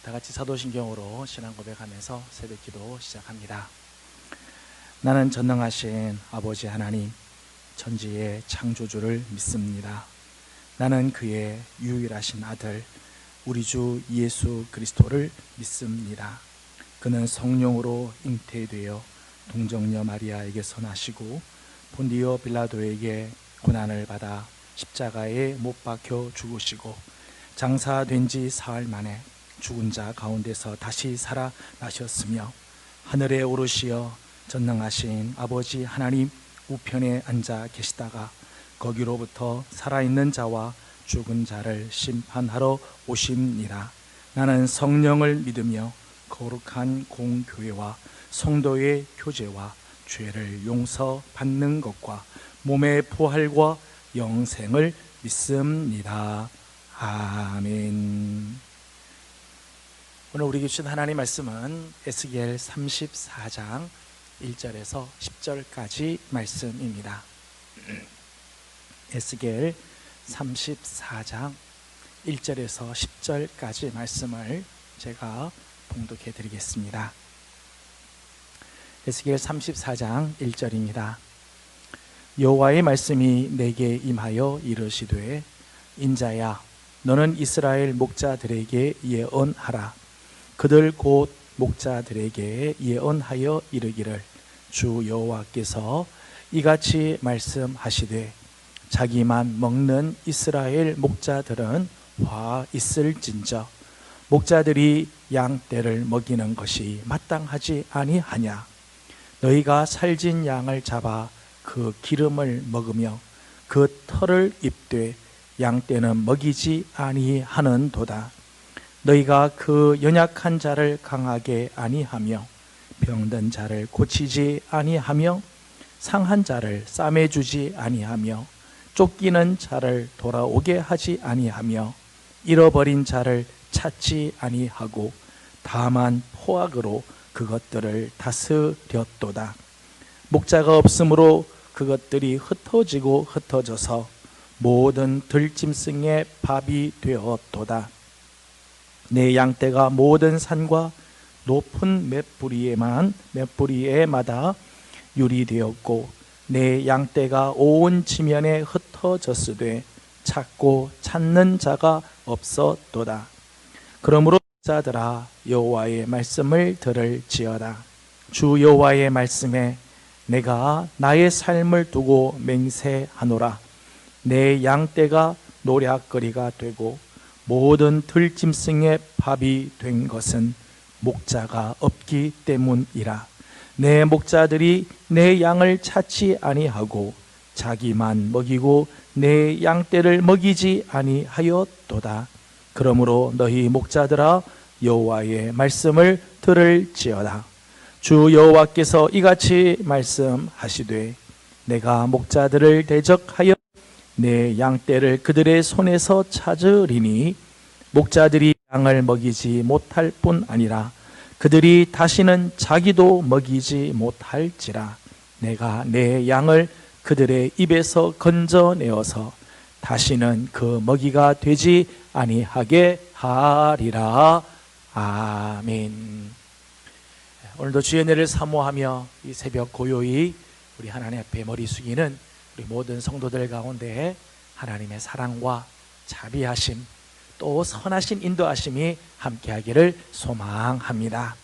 다 같이 사도신경으로 신앙 고백하면서 새벽기도 시작합니다. 나는 전능하신 아버지 하나님, 천지의 창조주를 믿습니다. 나는 그의 유일하신 아들, 우리 주 예수 그리스도를 믿습니다. 그는 성령으로 잉태되어 동정녀 마리아에게서 나시고 본디오 빌라도에게 고난을 받아 십자가에 못 박혀 죽으시고 장사된 지 사흘 만에 죽은 자 가운데서 다시 살아나셨으며 하늘에 오르시어 전능하신 아버지 하나님 우편에 앉아 계시다가 거기로부터 살아있는 자와 죽은 자를 심판하러 오십니다. 나는 성령을 믿으며 거룩한 공교회와 성도의 교제와 죄를 용서받는 것과 몸의 부활과 영생을 믿습니다. 아멘. 오늘 우리 주신 하나님 말씀은 에스겔 34장 1절에서 10절까지 말씀입니다. 에스겔 34장 1절에서 10절까지 말씀을 제가 봉독해 드리겠습니다. 에스겔 34장 1절입니다. 여호와의 말씀이 내게 임하여 이르시되 인자야, 너는 이스라엘 목자들에게 예언하라. 그들 곧 목자들에게 예언하여 이르기를 주 여호와께서 이같이 말씀하시되 자기만 먹는 이스라엘 목자들은 화 있을진저 목자들이 양떼를 먹이는 것이 마땅하지 아니하냐. 너희가 살진 양을 잡아 그 기름을 먹으며 그 털을 입되 양떼는 먹이지 아니하는도다. 너희가 그 연약한 자를 강하게 아니하며 병든 자를 고치지 아니하며 상한 자를 싸매주지 아니하며 쫓기는 자를 돌아오게 하지 아니하며 잃어버린 자를 찾지 아니하고 다만 포악으로 그것들을 다스렸도다. 목자가 없으므로 그것들이 흩어지고 흩어져서 모든 들짐승의 밥이 되었도다. 내 양떼가 모든 산과 높은 맷뿌리에마다 유리되었고 내 양떼가 온 지면에 흩어졌으되 찾고 찾는 자가 없었도다. 그러므로 자들아 여호와의 말씀을 들을지어다. 주 여호와의 말씀에 내가 나의 삶을 두고 맹세하노라. 내 양떼가 노략거리가 되고 모든 들짐승의 밥이 된 것은 목자가 없기 때문이라. 내 목자들이 내 양을 찾지 아니하고 자기만 먹이고 내 양떼를 먹이지 아니하였도다. 그러므로 너희 목자들아 여호와의 말씀을 들을지어다. 주 여호와께서 이같이 말씀하시되 내가 목자들을 대적하여 내 양떼를 그들의 손에서 찾으리니 목자들이 양을 먹이지 못할 뿐 아니라 그들이 다시는 자기도 먹이지 못할지라. 내가 내 양을 그들의 입에서 건져내어서 다시는 그 먹이가 되지 아니하게 하리라. 아멘. 오늘도 주의 은혜를 사모하며 이 새벽 고요히 우리 하나님 앞에 머리 숙이는 우리 모든 성도들 가운데 하나님의 사랑과 자비하심 또 선하신 인도하심이 함께하기를 소망합니다.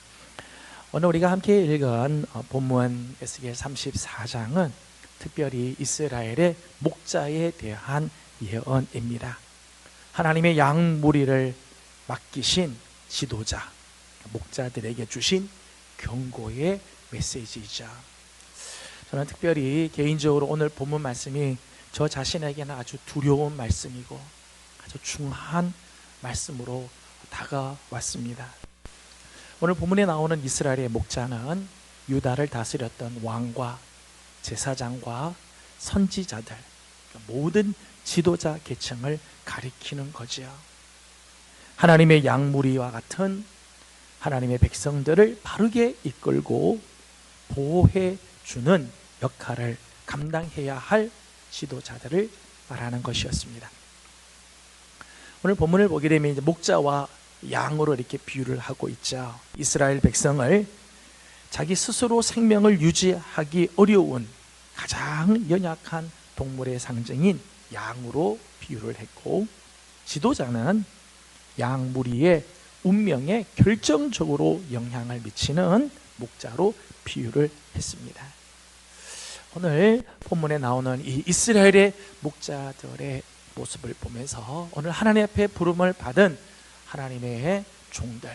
오늘 우리가 함께 읽은 본문 에스겔 34장은 특별히 이스라엘의 목자에 대한 예언입니다. 하나님의 양무리를 맡기신 지도자, 목자들에게 주신 경고의 메시지이자 저는 특별히 개인적으로 오늘 본문 말씀이 저 자신에게는 아주 두려운 말씀이고 아주 중한 말씀으로 다가왔습니다. 오늘 본문에 나오는 이스라엘의 목자는 유다를 다스렸던 왕과 제사장과 선지자들, 모든 지도자 계층을 가리키는 거지요. 하나님의 양무리와 같은 하나님의 백성들을 바르게 이끌고 보호해 주는 역할을 감당해야 할 지도자들을 말하는 것이었습니다. 오늘 본문을 보게 되면 이제 목자와 양으로 이렇게 비유를 하고 있죠. 이스라엘 백성을 자기 스스로 생명을 유지하기 어려운 가장 연약한 동물의 상징인 양으로 비유를 했고, 지도자는 양 무리의 운명에 결정적으로 영향을 미치는 목자로 비유를 했습니다. 오늘 본문에 나오는 이 이스라엘의 목자들의 모습을 보면서 오늘 하나님 앞에 부름을 받은 하나님의 종들,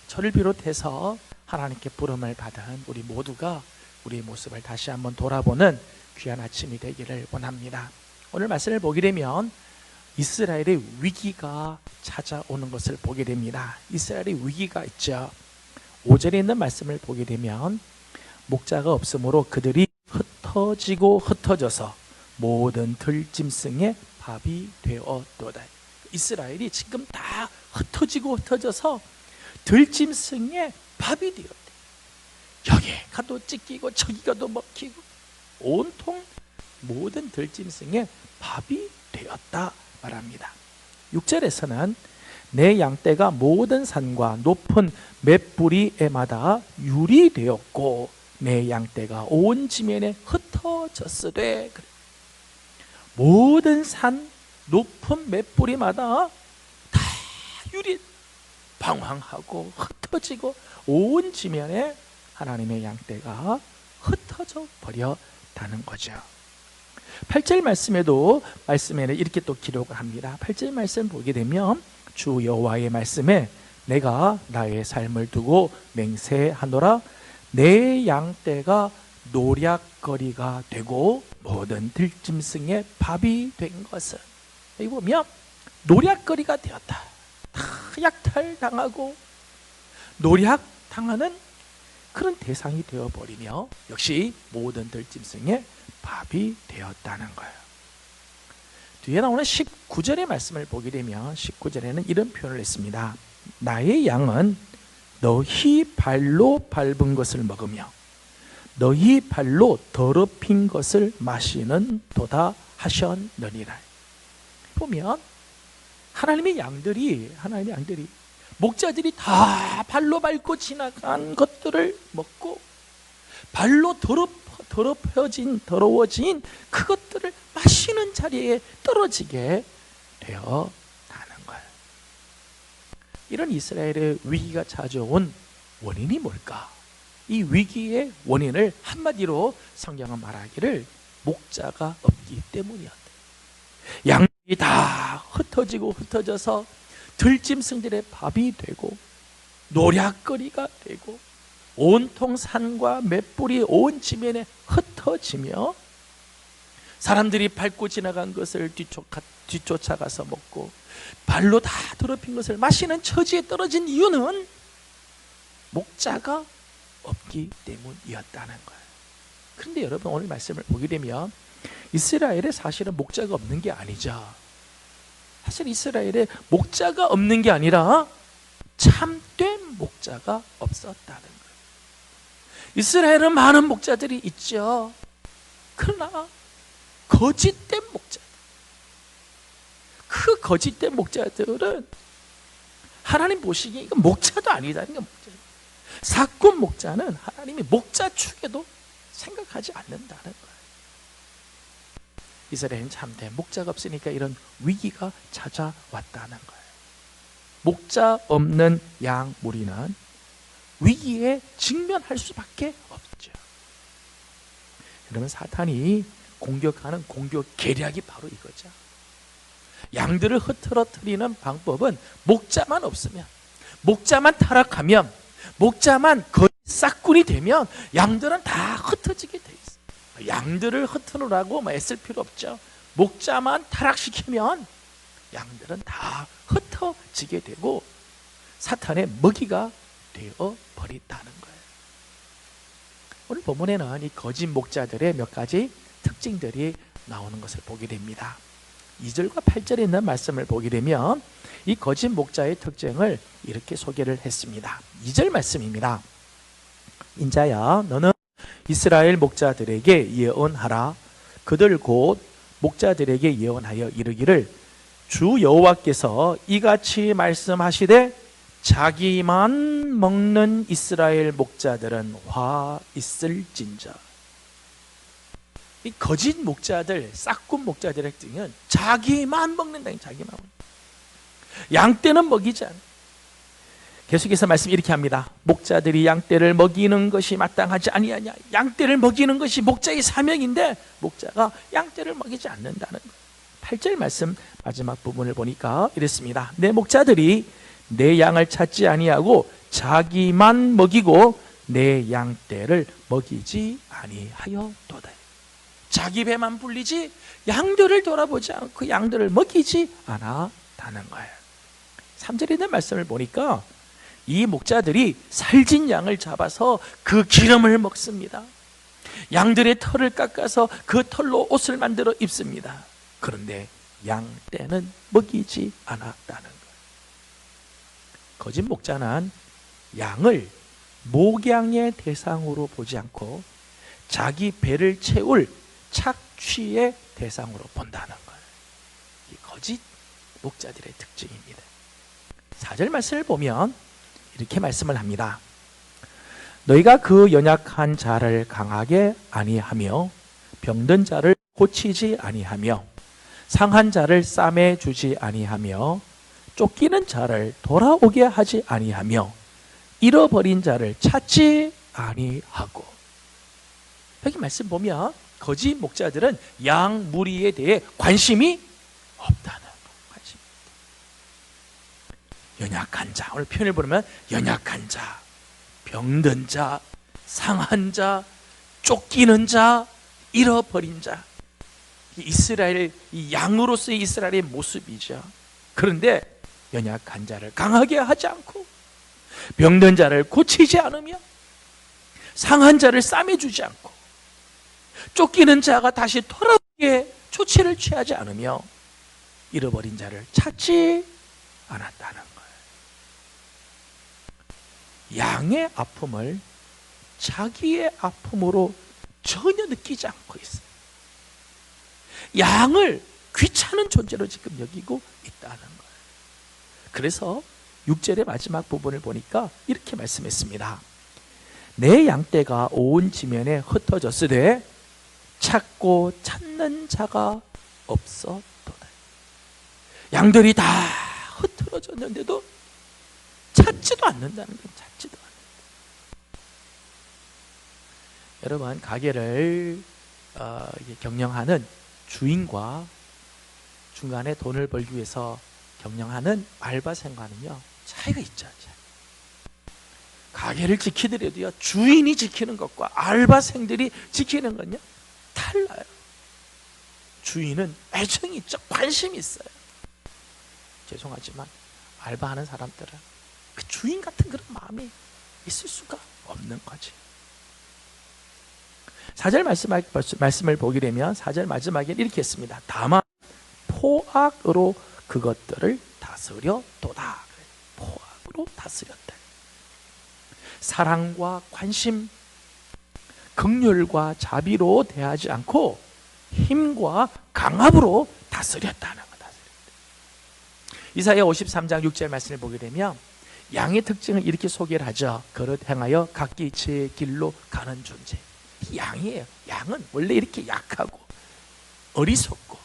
저를 비롯해서 하나님께 부름을 받은 우리 모두가 우리의 모습을 다시 한번 돌아보는 귀한 아침이 되기를 원합니다. 오늘 말씀을 보게 되면 이스라엘의 위기가 찾아오는 것을 보게 됩니다. 이스라엘의 위기가 있죠. 5절에 있는 말씀을 보게 되면 목자가 없으므로 그들이 흩어지고 흩어져서 모든 들짐승의 밥이 되었도다. 이스라엘이 지금 다 흩어지고 흩어져서 들짐승의 밥이 되었대. 여기에 가도 찢기고 저기 가도 먹히고 온통 모든 들짐승의 밥이 되었다 말합니다. 6절에서는 내 양떼가 모든 산과 높은 맷뿌리에마다 율이 되었고 내 양떼가 온 지면에 흩어졌으되, 모든 산 높은 맷뿌리마다 다 율이 방황하고 흩어지고 온 지면에 하나님의 양떼가 흩어져 버렸다는 거죠. 8절 말씀에는 이렇게 또 기록을 합니다. 8절 말씀 보게 되면 주 여호와의 말씀에 내가 나의 삶을 두고 맹세하노라, 내 양떼가 노략거리가 되고 모든 들짐승의 밥이 된 것은, 여기 보면 노략거리가 되었다. 다 약탈당하고 노략당하는 그런 대상이 되어버리며 역시 모든 들짐승의 밥이 되었다는 거예요. 뒤에 나오는 19절의 말씀을 보게 되면 19절에는 이런 표현을 했습니다. 나의 양은 너희 발로 밟은 것을 먹으며 너희 발로 더럽힌 것을 마시는 도다 하셨느니라. 보면 하나님의 양들이 목자들이 다 발로 밟고 지나간 것들을 먹고 발로 더러워진 그것들을 마시는 자리에 떨어지게 되어 가는 거예요. 이런 이스라엘의 위기가 찾아온 원인이 뭘까? 이 위기의 원인을 한마디로 성경은 말하기를 목자가 없기 때문이었다. 양들이 다 흩어지고 흩어져서 들짐승들의 밥이 되고 노략거리가 되고 온통 산과 맷뿌리 온 지면에 흩어지며 사람들이 밟고 지나간 것을 뒤쫓아가서 먹고 발로 다 더럽힌 것을 마시는 처지에 떨어진 이유는 목자가 없기 때문이었다는 거예요. 그런데 여러분, 오늘 말씀을 보게 되면 이스라엘에 사실은 목자가 없는 게 아니죠. 사실 이스라엘에 목자가 없는 게 아니라 참된 목자가 없었다는 거예요. 이스라엘은 많은 목자들이 있죠. 그러나 거짓된 목자들, 그 거짓된 목자들은 하나님 보시기에 이건 목자도 아니다. 이건 목자. 사꾼 목자는 하나님이 목자 축에도 생각하지 않는다는 거예요. 이스라엘은 참된 목자가 없으니까 이런 위기가 찾아왔다는 거예요. 목자 없는 양 무리는 위기에 직면할 수밖에 없죠. 그러면 사탄이 공격하는 공격 계략이 바로 이거죠. 양들을 흐트러뜨리는 방법은 목자만 없으면, 목자만 타락하면, 목자만 거짓 싹군이 되면 양들은 다 흩어지게 돼 있어요. 양들을 흩어놓으라고 애쓸 필요 없죠. 목자만 타락시키면 양들은 다 흩어지게 되고 사탄의 먹이가 되어 버린다는 거예요. 오늘 본문에는 이 거짓 목자들의 몇 가지 특징들이 나오는 것을 보게 됩니다. 2절과 8절에 있는 말씀을 보게 되면 이 거짓 목자의 특징을 이렇게 소개를 했습니다. 2절 말씀입니다. 인자야, 너는 이스라엘 목자들에게 예언하라. 그들 곧 목자들에게 예언하여 이르기를 주 여호와께서 이같이 말씀하시되 자기만 먹는 이스라엘 목자들은 화 있을진저. 이 거짓 목자들, 싹군 목자들의 특징은 자기만 먹는다. 자기만 먹는다. 양떼는 먹이지 않아. 계속해서 말씀 이렇게 합니다. 목자들이 양떼를 먹이는 것이 마땅하지 아니하냐. 양떼를 먹이는 것이 목자의 사명인데 목자가 양떼를 먹이지 않는다는 거예요. 8절 말씀 마지막 부분을 보니까 이랬습니다. 내 목자들이 내 양을 찾지 아니하고 자기만 먹이고 내 양떼를 먹이지 아니하여도다. 자기 배만 불리지 양들을 돌아보지 않고 양들을 먹이지 않았다는 거예요. 3절에 있는 말씀을 보니까 이 목자들이 살진 양을 잡아서 그 기름을 먹습니다. 양들의 털을 깎아서 그 털로 옷을 만들어 입습니다. 그런데 양떼는 먹이지 않았다는 거예요. 거짓 목자는 양을 목양의 대상으로 보지 않고 자기 배를 채울 착취의 대상으로 본다는 거예요. 이 거짓 목자들의 특징입니다. 4절 말씀을 보면 이렇게 말씀을 합니다. 너희가 그 연약한 자를 강하게 아니하며 병든 자를 고치지 아니하며 상한 자를 싸매 주지 아니하며 쫓기는 자를 돌아오게 하지 아니하며 잃어버린 자를 찾지 아니하고. 여기 말씀 보면 거짓 목자들은 양 무리에 대해 관심이 없다는 거. 관심. 연약한 자, 오늘 표현을 보면 연약한 자, 병든 자, 상한 자, 쫓기는 자, 잃어버린 자. 이스라엘, 이 양으로서의 이스라엘의 모습이죠. 그런데 연약한 자를 강하게 하지 않고 병든 자를 고치지 않으며 상한 자를 싸매주지 않고 쫓기는 자가 다시 돌아오게 조치를 취하지 않으며 잃어버린 자를 찾지 않았다는 거예요. 양의 아픔을 자기의 아픔으로 전혀 느끼지 않고 있어요. 양을 귀찮은 존재로 지금 여기고 있다는 거예요. 그래서 6절의 마지막 부분을 보니까 이렇게 말씀했습니다. 내 양떼가 온 지면에 흩어졌으되 찾고 찾는 자가 없었도다. 양들이 다 흩어졌는데도 찾지도 않는다는 건 찾지도 않는다. 여러분, 가게를 경영하는 주인과 중간에 돈을 벌기 위해서 경영하는 알바생과는요 차이가 있죠. 가게를 지키더라도요 주인이 지키는 것과 알바생들이 지키는 건요 달라요. 주인은 애정이 있죠. 관심이 있어요. 죄송하지만 알바하는 사람들은 그 주인 같은 그런 마음이 있을 수가 없는 거지. 4절 말씀을 보게 되면 4절 마지막에 이렇게 했습니다. 다만 포악으로 그것들을 다스려도다. 포악으로 다스렸다. 사랑과 관심, 긍휼과 자비로 대하지 않고 힘과 강압으로 다스렸다는 거다. 이사야 53장 6절 말씀을 보게 되면 양의 특징을 이렇게 소개를 하죠. 그릇 행하여 각기 제 길로 가는 존재. 양이에요. 양은 원래 이렇게 약하고 어리석고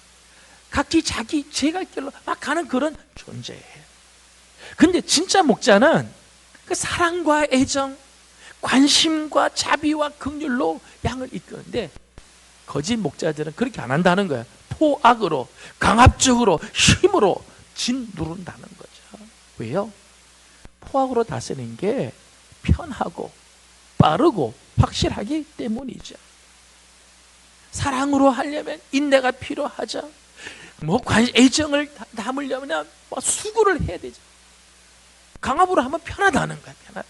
각기 자기 제갈 길로 막 가는 그런 존재예요. 근데 진짜 목자는 그 사랑과 애정, 관심과 자비와 긍휼로 양을 이끄는데 거짓 목자들은 그렇게 안 한다는 거예요. 포악으로, 강압적으로, 힘으로 짓누른다는 거죠. 왜요? 포악으로 다스리는 게 편하고 빠르고 확실하기 때문이죠. 사랑으로 하려면 인내가 필요하죠. 애정을 담으려면 수고를 해야 되죠. 강압으로 하면 편하다는 거야. 편하다.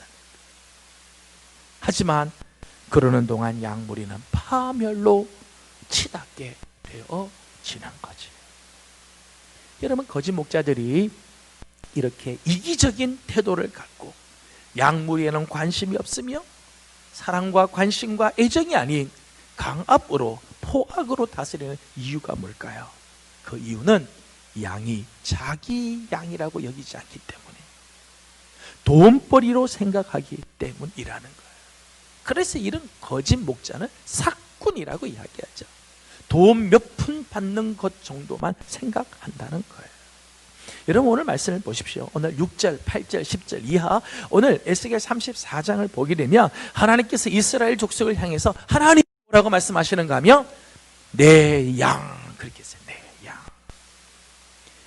하지만 그러는 동안 양무리는 파멸로 치닫게 되어지는 거지. 여러분, 거짓 목자들이 이렇게 이기적인 태도를 갖고 양무리에는 관심이 없으며 사랑과 관심과 애정이 아닌 강압으로 포악으로 다스리는 이유가 뭘까요? 그 이유는 양이 자기 양이라고 여기지 않기 때문에 돈벌이로 생각하기 때문이라는 거예요. 그래서 이런 거짓 목자는 사꾼이라고 이야기하죠. 돈 몇 푼 받는 것 정도만 생각한다는 거예요. 여러분 오늘 말씀을 보십시오. 오늘 6절, 8절, 10절 이하 오늘 에스겔 34장을 보게 되면 하나님께서 이스라엘 족속을 향해서 하나님 뭐라고 말씀하시는가 하면 내 양, 그렇게 했어요. 내 양.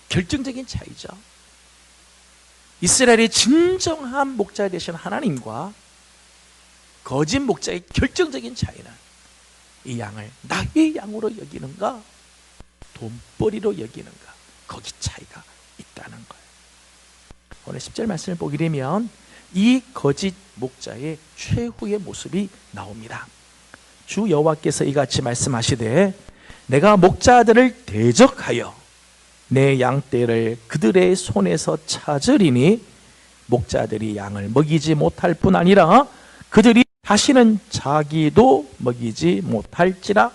결정적인 차이죠. 이스라엘의 진정한 목자 되신 하나님과 거짓 목자의 결정적인 차이는 이 양을 나의 양으로 여기는가 돈벌이로 여기는가, 거기 차이가 있다는 거예요. 오늘 10절 말씀을 보게 되면 이 거짓 목자의 최후의 모습이 나옵니다. 주 여호와께서 이같이 말씀하시되 내가 목자들을 대적하여 내 양떼를 그들의 손에서 찾으리니 목자들이 양을 먹이지 못할 뿐 아니라 그들이 다시는 자기도 먹이지 못할지라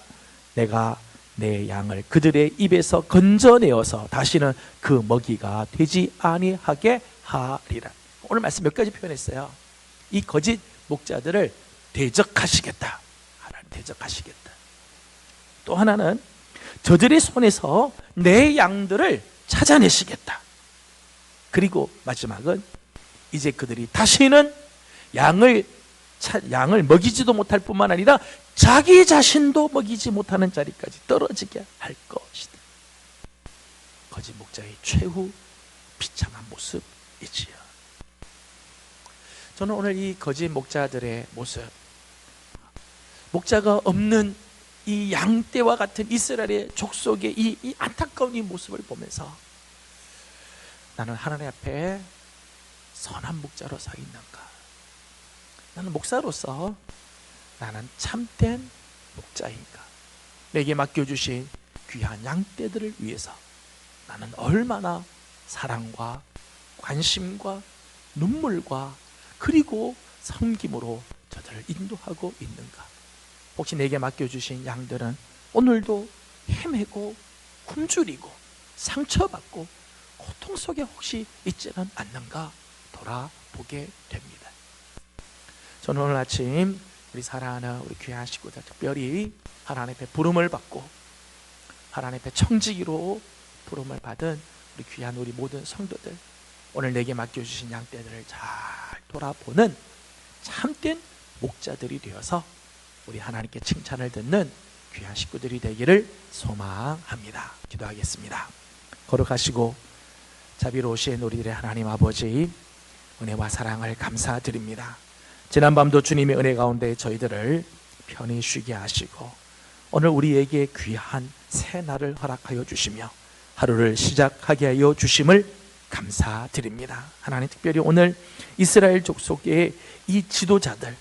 내가 내 양을 그들의 입에서 건져내어서 다시는 그 먹이가 되지 아니하게 하리라. 오늘 말씀 몇 가지 표현했어요. 이 거짓 목자들을 대적하시겠다. 하나님 대적하시겠다. 또 하나는 저들의 손에서 내 양들을 찾아내시겠다. 그리고 마지막은 이제 그들이 다시는 양을 먹이지도 못할 뿐만 아니라 자기 자신도 먹이지 못하는 자리까지 떨어지게 할 것이다. 거짓 목자의 최후 비참한 모습이지요. 저는 오늘 이 거짓 목자들의 모습, 목자가 없는 이 양떼와 같은 이스라엘의 족속의 이 안타까운 이 모습을 보면서 나는 하나님 앞에 선한 목자로 서 있는가? 나는 목사로서 나는 참된 목자인가? 내게 맡겨주신 귀한 양떼들을 위해서 나는 얼마나 사랑과 관심과 눈물과 그리고 섬김으로 저들을 인도하고 있는가? 혹시 내게 맡겨주신 양들은 오늘도 헤매고 굶주리고 상처받고 고통 속에 혹시 있지는 않는가 돌아보게 됩니다. 저는 오늘 아침 우리 사랑하는 우리 귀한 식구들, 특별히 하나님 앞에 부름을 받고 하나님 앞에 청지기로 부름을 받은 우리 귀한 우리 모든 성도들, 오늘 내게 맡겨주신 양떼들을 잘 돌아보는 참된 목자들이 되어서 우리 하나님께 칭찬을 듣는 귀한 식구들이 되기를 소망합니다. 기도하겠습니다. 거룩하시고 자비로우신 우리들의 하나님 아버지, 은혜와 사랑을 감사드립니다. 지난밤도 주님의 은혜 가운데 저희들을 편히 쉬게 하시고 오늘 우리에게 귀한 새 날을 허락하여 주시며 하루를 시작하게 하여 주심을 감사드립니다. 하나님, 특별히 오늘 이스라엘 족속의 이 지도자들,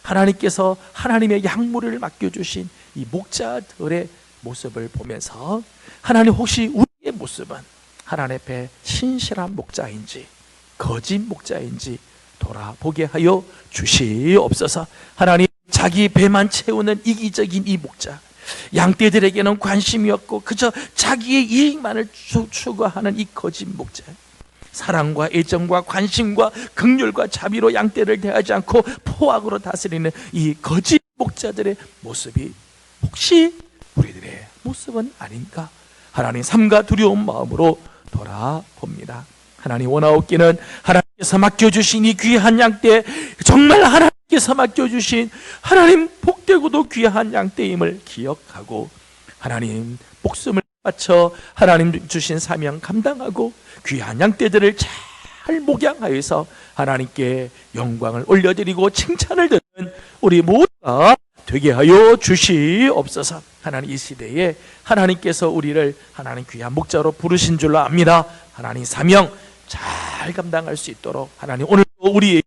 하나님께서 하나님의 양무를 맡겨주신 이 목자들의 모습을 보면서 하나님, 혹시 우리의 모습은 하나님 앞에 신실한 목자인지 거짓 목자인지 돌아보게 하여 주시옵소서. 하나님, 자기 배만 채우는 이기적인 이 목자, 양떼들에게는 관심이 없고 그저 자기의 이익만을 추구하는 이 거짓 목자, 사랑과 애정과 관심과 긍휼과 자비로 양떼를 대하지 않고 포악으로 다스리는 이 거짓 목자들의 모습이 혹시 우리들의 모습은 아닌가? 하나님, 삼가 두려운 마음으로 돌아봅니다. 하나님, 원하옵기는 하나님께서 맡겨주신 이 귀한 양떼, 정말 하나님께서 맡겨주신 하나님 복되고도 귀한 양떼임을 기억하고 하나님 목숨을 바쳐 하나님 주신 사명 감당하고 귀한 양떼들을 잘 목양하여서 하나님께 영광을 올려드리고 칭찬을 듣는 우리 모두가 되게 하여 주시옵소서. 하나님, 이 시대에 하나님께서 우리를 하나님 귀한 목자로 부르신 줄로 압니다. 하나님 사명 잘 감당할 수 있도록 하나님 오늘도 우리에게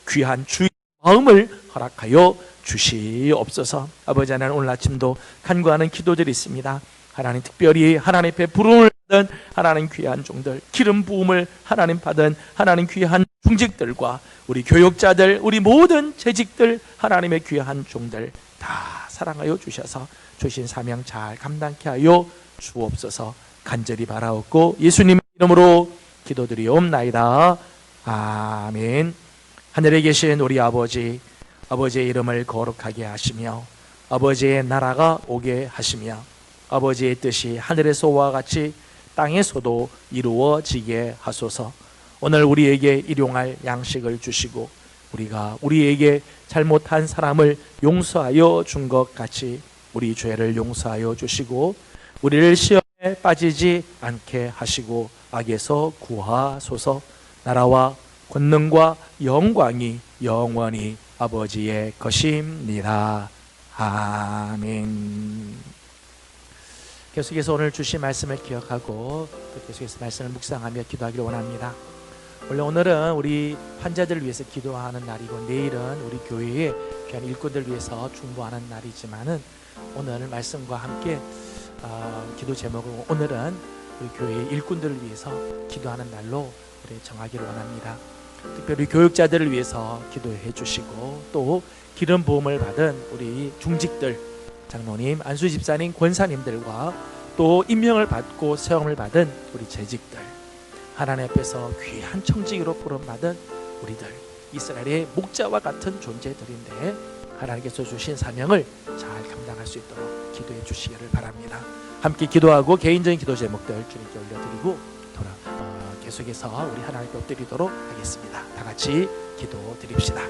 귀한 주의 마음을 허락하여 주시옵소서. 아버지 하나님, 오늘 아침도 간구하는 기도들이 있습니다. 하나님, 특별히 하나님 앞에 부름을 받은 하나님 귀한 종들, 기름 부음을 하나님 받은 하나님 귀한 중직들과 우리 교육자들, 우리 모든 재직들, 하나님의 귀한 종들 다 사랑하여 주셔서 주신 사명 잘 감당케 하여 주옵소서. 간절히 바라옵고 예수님의 이름으로 기도드리옵나이다. 아멘. 하늘에 계신 우리 아버지, 아버지의 이름을 거룩하게 하시며 아버지의 나라가 오게 하시며 아버지의 뜻이 하늘에서와 같이 땅에서도 이루어지게 하소서. 오늘 우리에게 일용할 양식을 주시고 우리가 우리에게 잘못한 사람을 용서하여 준 것 같이 우리 죄를 용서하여 주시고 우리를 시험에 빠지지 않게 하시고 악에서 구하소서. 나라와 권능과 영광이 영원히 아버지의 것입니다. 아멘. 계속해서 오늘 주신 말씀을 기억하고 또 계속해서 말씀을 묵상하며 기도하기를 원합니다. 원래 오늘은 우리 환자들을 위해서 기도하는 날이고 내일은 우리 교회의 귀한 일꾼들을 위해서 중보하는 날이지만은 오늘 말씀과 함께 기도 제목을 오늘은 우리 교회의 일꾼들을 위해서 기도하는 날로 우리 정하기를 원합니다. 특별히 교육자들을 위해서 기도해 주시고 또 기름 부음을 받은 우리 중직들, 장로님, 안수 집사님, 권사님들과 또 임명을 받고 세움을 받은 우리 재직들, 하나님 앞에서 귀한 청지기로 부름받은 우리들, 이스라엘의 목자와 같은 존재들인데 하나님께서 주신 사명을 잘 감당할 수 있도록 기도해 주시기를 바랍니다. 함께 기도하고 개인적인 기도 제목들 주님께 올려드리고 계속해서 우리 하나님께 엎드리도록 하겠습니다. 다 같이 기도 드립시다.